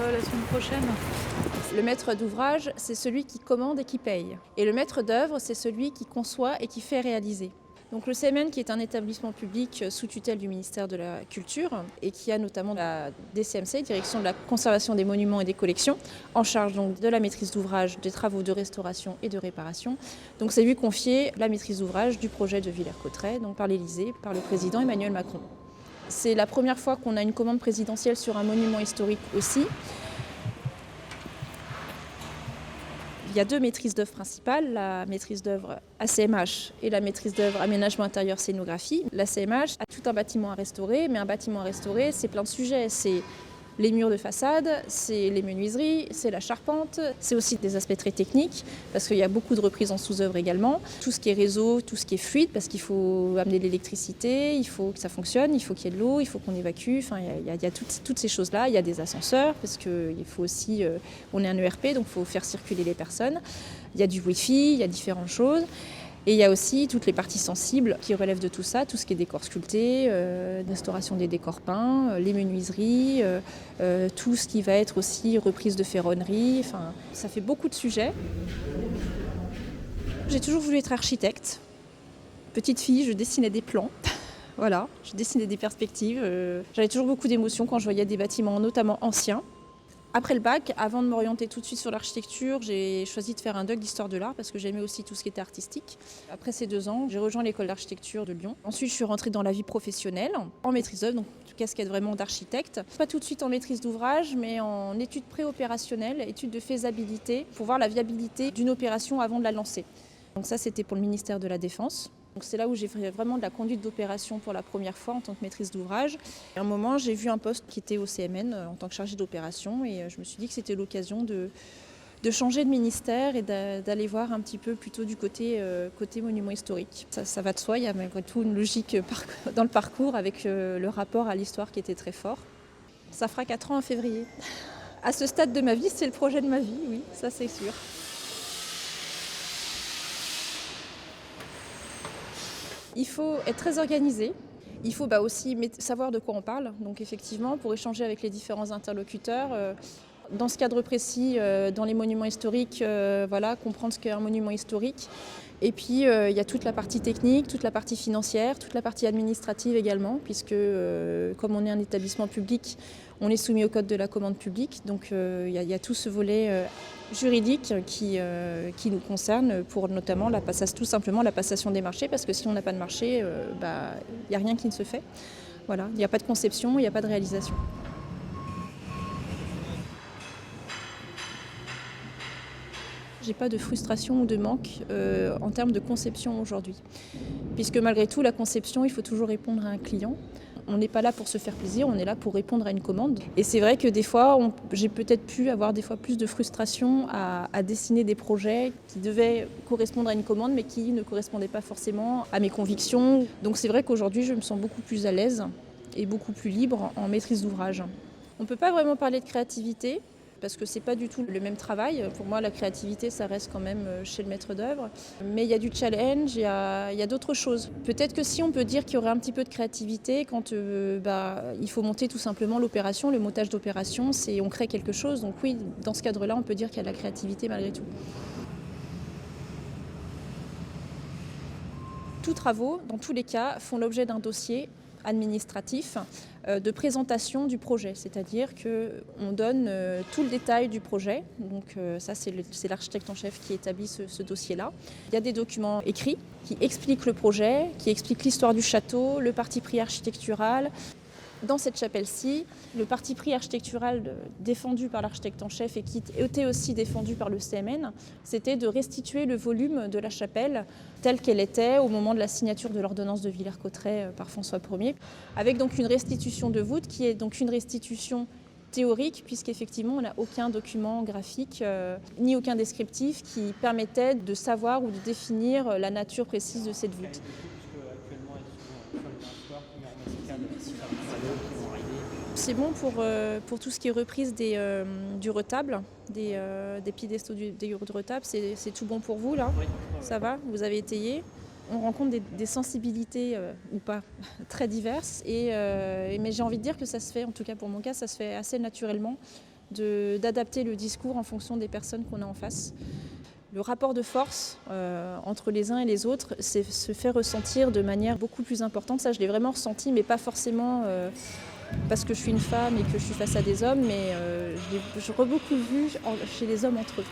la semaine prochaine. Le maître d'ouvrage, c'est celui qui commande et qui paye. Et le maître d'œuvre, c'est celui qui conçoit et qui fait réaliser. Donc le CMN, qui est un établissement public sous tutelle du ministère de la Culture et qui a notamment la DCMC, Direction de la conservation des monuments et des collections, en charge donc de la maîtrise d'ouvrage, des travaux de restauration et de réparation. Donc c'est lui confié la maîtrise d'ouvrage du projet de Villers-Cotterêts, donc par l'Élysée, par le président Emmanuel Macron. C'est la première fois qu'on a une commande présidentielle sur un monument historique aussi. Il y a deux maîtrises d'œuvre principales, la maîtrise d'œuvre ACMH et la maîtrise d'œuvre aménagement intérieur scénographie. La CMH a tout un bâtiment à restaurer, mais un bâtiment à restaurer, c'est plein de sujets. C'est les murs de façade, c'est les menuiseries, c'est la charpente, c'est aussi des aspects très techniques, parce qu'il y a beaucoup de reprises en sous-œuvre également. Tout ce qui est réseau, tout ce qui est fluide, parce qu'il faut amener de l'électricité, il faut que ça fonctionne, il faut qu'il y ait de l'eau, il faut qu'on évacue, enfin, il y a toutes ces choses-là. Il y a des ascenseurs, parce qu'il faut aussi, on est un ERP, donc il faut faire circuler les personnes. Il y a du Wi-Fi, il y a différentes choses. Et il y a aussi toutes les parties sensibles qui relèvent de tout ça, tout ce qui est décor sculpté, restauration des décors peints, les menuiseries, tout ce qui va être aussi reprise de ferronnerie. Enfin, ça fait beaucoup de sujets. J'ai toujours voulu être architecte. Petite fille, je dessinais des plans. Voilà, je dessinais des perspectives. J'avais toujours beaucoup d'émotions quand je voyais des bâtiments, notamment anciens. Après le bac, avant de m'orienter tout de suite sur l'architecture, j'ai choisi de faire un doc d'histoire de l'art parce que j'aimais aussi tout ce qui était artistique. Après ces 2 ans, j'ai rejoint l'école d'architecture de Lyon. Ensuite, je suis rentrée dans la vie professionnelle, en maîtrise d'œuvre, donc casquette vraiment d'architecte. Pas tout de suite en maîtrise d'ouvrage, mais en études préopérationnelles, études de faisabilité, pour voir la viabilité d'une opération avant de la lancer. Donc ça, c'était pour le ministère de la Défense. Donc c'est là où j'ai fait vraiment de la conduite d'opération pour la première fois en tant que maîtrise d'ouvrage. À un moment, j'ai vu un poste qui était au CMN en tant que chargée d'opération et je me suis dit que c'était l'occasion de changer de ministère et d'aller voir un petit peu plutôt du côté monument historique. Ça va de soi, il y a malgré tout une logique dans le parcours avec le rapport à l'histoire qui était très fort. Ça fera 4 ans en février. À ce stade de ma vie, c'est le projet de ma vie, oui, ça c'est sûr. Il faut être très organisé. Il faut aussi savoir de quoi on parle. Donc effectivement, pour échanger avec les différents interlocuteurs, dans ce cadre précis, dans les monuments historiques, comprendre ce qu'est un monument historique. Et puis il y a toute la partie technique, toute la partie financière, toute la partie administrative également, puisque comme on est un établissement public, on est soumis au code de la commande publique. Donc il y a tout ce volet juridique qui nous concerne pour notamment tout simplement la passation des marchés, parce que si on n'a pas de marché, il n'y a rien qui ne se fait. Voilà, il n'y a pas de conception, il n'y a pas de réalisation. J'ai pas de frustration ou de manque en termes de conception aujourd'hui. Puisque malgré tout, la conception, il faut toujours répondre à un client. On n'est pas là pour se faire plaisir, on est là pour répondre à une commande. Et c'est vrai que des fois, j'ai peut-être pu avoir des fois plus de frustration à dessiner des projets qui devaient correspondre à une commande, mais qui ne correspondaient pas forcément à mes convictions. Donc c'est vrai qu'aujourd'hui, je me sens beaucoup plus à l'aise et beaucoup plus libre en maîtrise d'ouvrage. On ne peut pas vraiment parler de créativité, parce que c'est pas du tout le même travail. Pour moi, la créativité, ça reste quand même chez le maître d'œuvre. Mais il y a du challenge, il y a d'autres choses. Peut-être que si on peut dire qu'il y aurait un petit peu de créativité quand il faut monter tout simplement l'opération, le montage d'opération, on crée quelque chose. Donc oui, dans ce cadre-là, on peut dire qu'il y a de la créativité malgré tout. Tous travaux, dans tous les cas, font l'objet d'un dossier administratif de présentation du projet, c'est-à-dire qu'on donne tout le détail du projet. Donc ça, c'est l'architecte en chef qui établit ce dossier-là. Il y a des documents écrits qui expliquent le projet, qui expliquent l'histoire du château, le parti pris architectural. Dans cette chapelle-ci, le parti pris architectural défendu par l'architecte en chef et qui était aussi défendu par le CMN, c'était de restituer le volume de la chapelle telle qu'elle était au moment de la signature de l'ordonnance de Villers-Cotterêts par François Ier, avec donc une restitution de voûte qui est donc une restitution théorique, puisqu'effectivement on n'a aucun document graphique ni aucun descriptif qui permettait de savoir ou de définir la nature précise de cette voûte. C'est bon pour tout ce qui est reprise du retable, des piédestaux des retables, c'est tout bon pour vous là? Oui. Ça va? Vous avez étayé? On rencontre des sensibilités ou pas très diverses, mais j'ai envie de dire que ça se fait, en tout cas pour mon cas, ça se fait assez naturellement d'adapter le discours en fonction des personnes qu'on a en face. Le rapport de force entre les uns et les autres se fait ressentir de manière beaucoup plus importante. Ça, je l'ai vraiment ressenti, mais pas forcément parce que je suis une femme et que je suis face à des hommes, mais je l'ai beaucoup vu chez les hommes entre eux.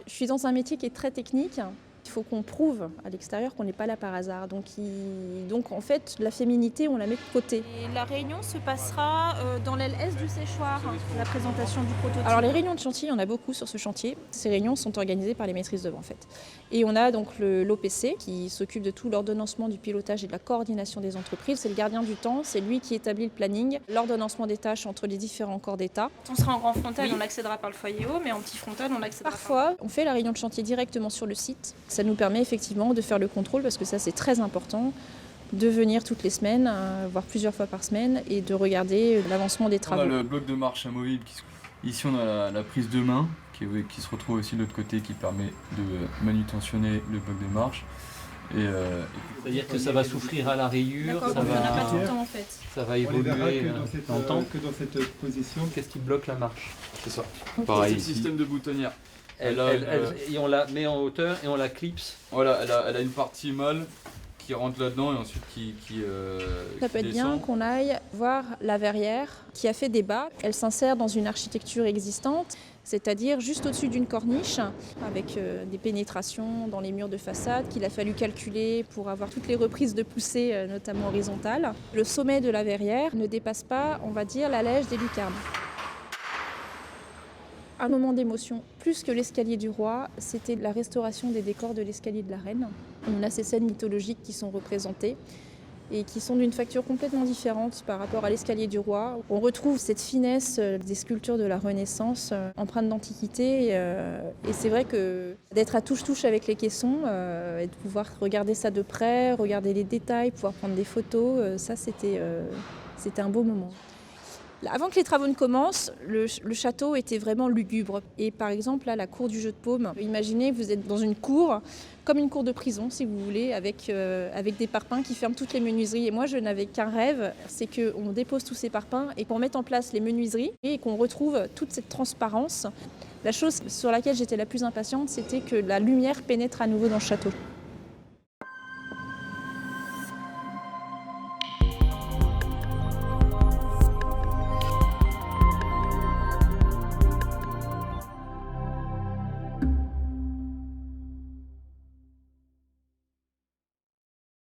Je suis dans un métier qui est très technique. Il faut qu'on prouve à l'extérieur qu'on n'est pas là par hasard. Donc en fait, la féminité, on la met de côté. Et la réunion se passera dans l'aile est du séchoir, la présentation du prototype. Alors les réunions de chantier, il y en a beaucoup sur ce chantier. Ces réunions sont organisées par les maîtrises d'œuvre en fait. Et on a donc l'OPC qui s'occupe de tout l'ordonnancement du pilotage et de la coordination des entreprises. C'est le gardien du temps, c'est lui qui établit le planning, l'ordonnancement des tâches entre les différents corps d'État. Quand on sera en grand frontal, oui, on accédera par le foyer haut, mais en petit frontal, on accédera parfois. On fait la réunion de chantier directement sur le site. Ça nous permet effectivement de faire le contrôle, parce que ça c'est très important, de venir toutes les semaines, voire plusieurs fois par semaine, et de regarder l'avancement des travaux. On a le bloc de marche amovible. Ici on a la prise de main qui se retrouve aussi de l'autre côté, qui permet de manutentionner le bloc de marche. C'est-à-dire que ça va souffrir à la rayure, ça va... on n'a pas tout le temps en fait. Ça va évoluer dans le temps. Que dans cette position. Qu'est-ce qui bloque la marche? C'est ça. Okay. Pareil, c'est le système de boutonnière. Et on la met en hauteur et on la clipse. Voilà, elle a une partie mâle qui rentre là-dedans et ensuite qui ça peut être descend. bien qu'on aille voir la verrière qui a fait débat. Elle s'insère dans une architecture existante, c'est-à-dire juste au-dessus d'une corniche, avec des pénétrations dans les murs de façade qu'il a fallu calculer pour avoir toutes les reprises de poussée, notamment horizontales. Le sommet de la verrière ne dépasse pas, on va dire, la lège des lucarnes. Un moment d'émotion, plus que l'escalier du roi, c'était la restauration des décors de l'escalier de la reine. On a ces scènes mythologiques qui sont représentées et qui sont d'une facture complètement différente par rapport à l'escalier du roi. On retrouve cette finesse des sculptures de la Renaissance, empreintes d'antiquité. Et c'est vrai que d'être à touche-touche avec les caissons et de pouvoir regarder ça de près, regarder les détails, pouvoir prendre des photos, ça c'était un beau moment. Avant que les travaux ne commencent, le château était vraiment lugubre. Et par exemple, là, la cour du Jeu de Paume, imaginez, vous êtes dans une cour, comme une cour de prison, si vous voulez, avec des parpaings qui ferment toutes les menuiseries. Et moi, je n'avais qu'un rêve, c'est qu'on dépose tous ces parpaings et qu'on mette en place les menuiseries et qu'on retrouve toute cette transparence. La chose sur laquelle j'étais la plus impatiente, c'était que la lumière pénètre à nouveau dans le château.